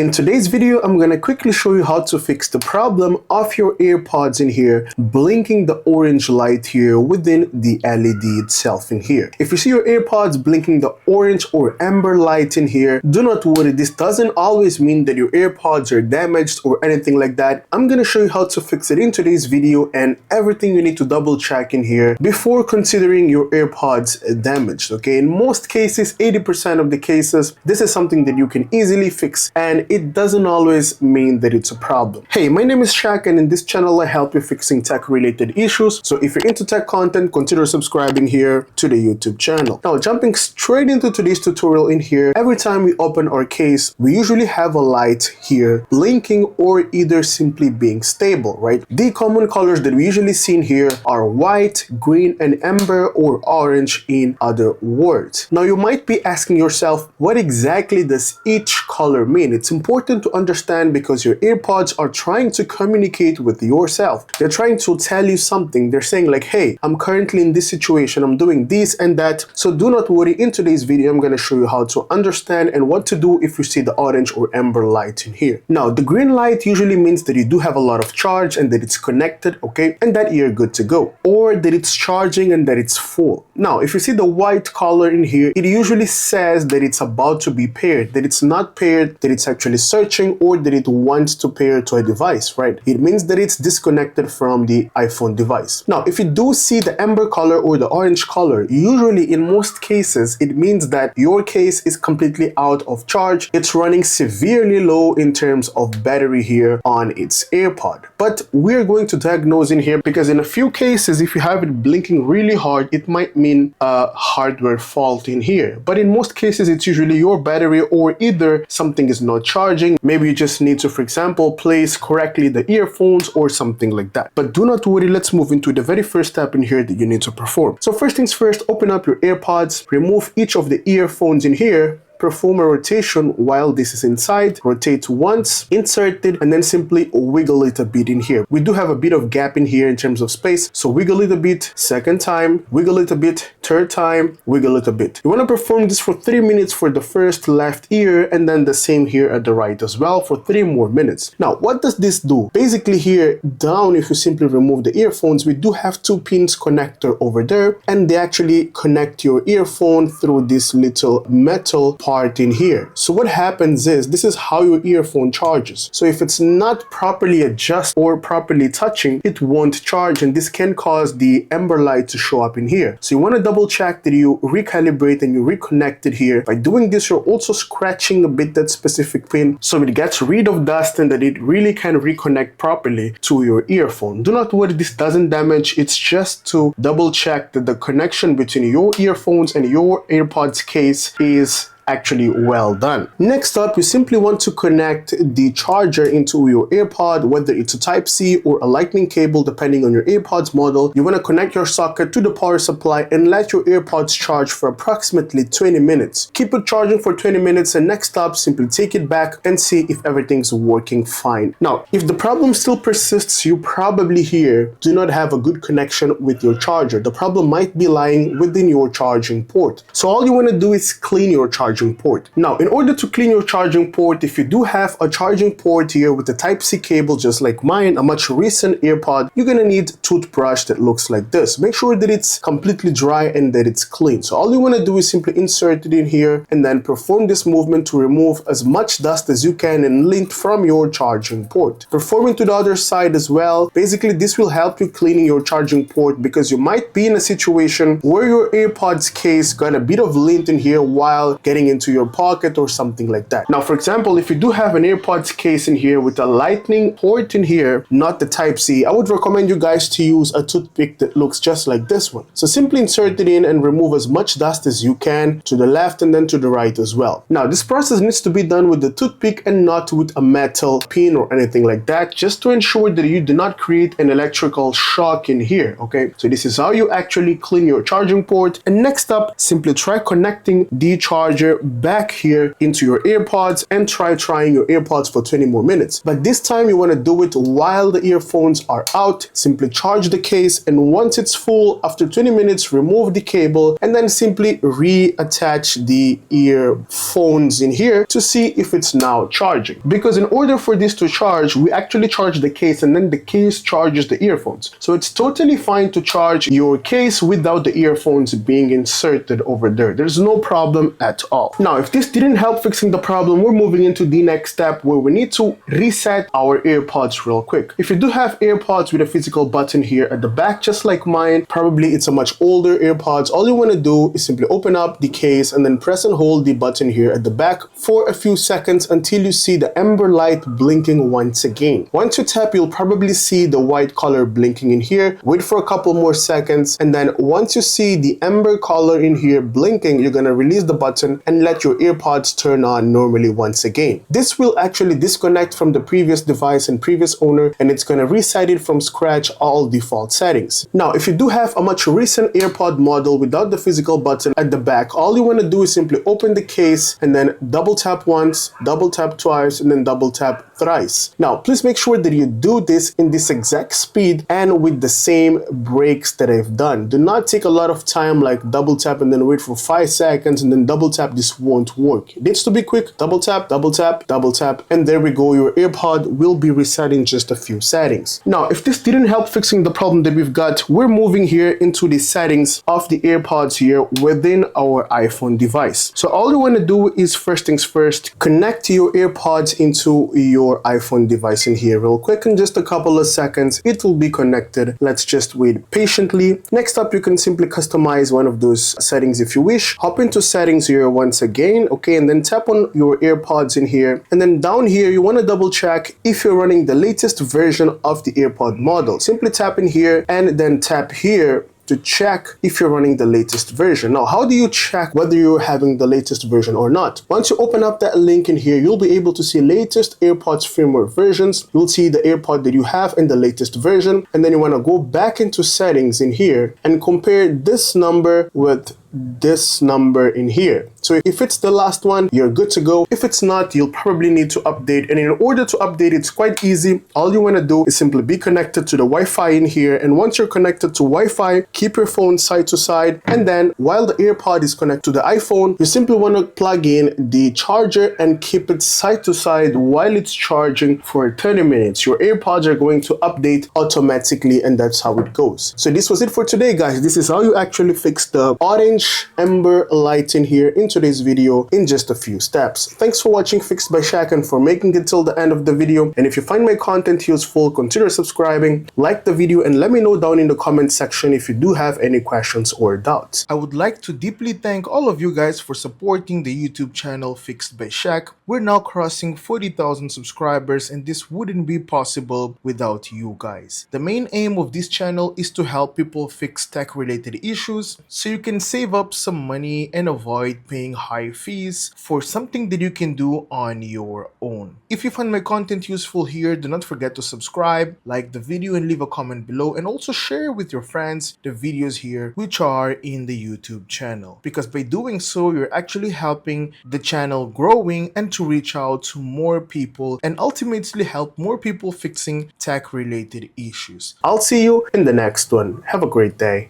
In today's video, I'm gonna quickly show you how to fix the problem of your AirPods in here blinking the orange light here within the LED itself in here. If you see your AirPods blinking the orange or amber light in here, do not worry, this doesn't always mean that your AirPods are damaged or anything like that. I'm gonna show you how to fix it in today's video and everything you need to double check in here before considering your AirPods damaged, okay? In most cases, 80% of the cases, this is something that you can easily fix, and it doesn't always mean that it's a problem. Hey, my name is Shaq, and in this channel I help you fixing tech-related issues. So if you're into tech content, consider subscribing here to the YouTube channel. Now, jumping straight into today's tutorial in here, every time we open our case, we usually have a light here blinking or either simply being stable, right? The common colors that we usually see in here are white, green, and amber, or orange in other words. Now, you might be asking yourself, what exactly does each color mean? It's important to understand because your AirPods are trying to communicate with yourself. They're trying to tell you something. They're saying like, hey, I'm currently in this situation, I'm doing this and that. So do not worry, in today's video, I'm going to show you how to understand and what to do if you see the orange or amber light in here. Now, the green light usually means that you do have a lot of charge and that it's connected, okay, and that you're good to go, or that it's charging and that it's full. Now, if you see the white color in here, it usually says that it's about to be paired, that it's not paired, that it's actually searching, or that it wants to pair to a device, right? It means that it's disconnected from the iPhone device. Now, if you do see the amber color or the orange color, usually in most cases, it means that your case is completely out of charge. It's running severely low in terms of battery here on its AirPod. But we're going to diagnose in here because in a few cases, if you have it blinking really hard, it might mean a hardware fault in here. But in most cases, it's usually your battery or either something is not charging. Maybe you just need to, for example, place correctly the earphones or something like that. But do not worry, let's move into the very first step in here that you need to perform. So first things first, open up your AirPods, remove each of the earphones in here, perform a rotation while this is inside, rotate once, insert it, and then simply wiggle it a bit in here. We do have a bit of gap in here in terms of space, so wiggle it a bit, second time, wiggle it a bit, third time, wiggle it a bit. You want to perform this for 3 minutes for the first left ear, and then the same here at the right as well for 3 more minutes. Now, what does this do? Basically here down, if you simply remove the earphones, we do have 2 pins connector over there, and they actually connect your earphone through this little metal part in here. So what happens is, this is how your earphone charges. So if it's not properly adjusted or properly touching, it won't charge, and this can cause the amber light to show up in here. So you want to double check that you recalibrate and you reconnect it here. By doing this, you're also scratching a bit that specific pin so it gets rid of dust and that it really can reconnect properly to your earphone. Do not worry, this doesn't damage. It's just to double check that the connection between your earphones and your AirPods case is actually well done. Next up, you simply want to connect the charger into your AirPod, whether it's a Type-C or a Lightning cable, depending on your AirPods model. You want to connect your socket to the power supply and let your AirPods charge for approximately 20 minutes. Keep it charging for 20 minutes, and next up, simply take it back and see if everything's working fine. Now, if the problem still persists, you probably here do not have a good connection with your charger. The problem might be lying within your charging port. So all you want to do is clean your charging port. Now, in order to clean your charging port, if you do have a charging port here with the Type-C cable, just like mine, a much recent AirPod, you're gonna need a toothbrush that looks like this. Make sure that it's completely dry and that it's clean. So all you want to do is simply insert it in here and then perform this movement to remove as much dust as you can and lint from your charging port. Performing to the other side as well. Basically, this will help you cleaning your charging port because you might be in a situation where your AirPods case got a bit of lint in here while getting into your pocket or something like that. Now, for example, if you do have an AirPods case in here with a Lightning port in here, not the Type-C, I would recommend you guys to use a toothpick that looks just like this one. So simply insert it in and remove as much dust as you can to the left and then to the right as well. Now, this process needs to be done with the toothpick and not with a metal pin or anything like that, just to ensure that you do not create an electrical shock in here, okay? So this is how you actually clean your charging port. And next up, simply try connecting the charger here, back here into your AirPods and trying your AirPods for 20 more minutes. But this time you want to do it while the earphones are out. Simply charge the case, and once it's full, after 20 minutes, remove the cable and then simply reattach the earphones in here to see if it's now charging. Because in order for this to charge, we actually charge the case and then the case charges the earphones. So it's totally fine to charge your case without the earphones being inserted over there. There's no problem at all. Now, if this didn't help fixing the problem, we're moving into the next step where we need to reset our AirPods real quick. If you do have AirPods with a physical button here at the back, just like mine, probably it's a much older AirPods, all you want to do is simply open up the case and then press and hold the button here at the back for a few seconds until you see the amber light blinking once again. Once you tap, you'll probably see the white color blinking in here. Wait for a couple more seconds, and then once you see the amber color in here blinking, you're gonna release the button and let your AirPods turn on normally once again. This will actually disconnect from the previous device and previous owner, and it's gonna reset it from scratch all default settings. Now, if you do have a much recent AirPod model without the physical button at the back, all you want to do is simply open the case and then double tap once, double tap twice, and then double tap thrice. Now, please make sure that you do this in this exact speed and with the same breaks that I've done. Do not take a lot of time, like double tap and then wait for 5 seconds and then double tap. This won't work. It needs to be quick. Double tap, double tap, double tap, and there we go. Your AirPod will be reset in just a few settings. Now, if this didn't help fixing the problem that we've got, we're moving here into the settings of the AirPods here within our iPhone device. So all you want to do is, first things first, connect your AirPods into your iPhone device in here real quick. In just a couple of seconds, it will be connected. Let's just wait patiently. Next up, you can simply customize one of those settings if you wish. Hop into settings here once again, okay, and then tap on your AirPods in here. And then down here, you want to double check if you're running the latest version of the AirPod model. Simply tap in here and then tap here to check if you're running the latest version. Now, how do you check whether you're having the latest version or not? Once you open up that link in here, you'll be able to see latest AirPods firmware versions. You'll see the AirPod that you have in the latest version, and then you want to go back into settings in here and compare this number with this number in here. So if it's the last one, you're good to go. If it's not, you'll probably need to update. And in order to update, it's quite easy. All you want to do is simply be connected to the Wi-Fi in here. And once you're connected to Wi-Fi, keep your phone side to side. And then while the AirPod is connected to the iPhone, you simply want to plug in the charger and keep it side to side while it's charging for 30 minutes. Your AirPods are going to update automatically, and that's how it goes. So this was it for today, guys. This is how you actually fix the orange amber light in here in today's video in just a few steps. Thanks for watching Fixed by Shaq and for making it till the end of the video. And if you find my content useful, consider subscribing, like the video, and let me know down in the comment section if you do have any questions or doubts. I would like to deeply thank all of you guys for supporting the YouTube channel Fixed by Shaq. We're now crossing 40,000 subscribers, and this wouldn't be possible without you guys. The main aim of this channel is to help people fix tech-related issues so you can save up some money and avoid paying high fees for something that you can do on your own. If you find my content useful here, do not forget to subscribe, like the video, and leave a comment below, and also share with your friends the videos here which are in the YouTube channel, because by doing so, you're actually helping the channel growing and to reach out to more people and ultimately help more people fixing tech related issues. I'll see you in the next one. Have a great day.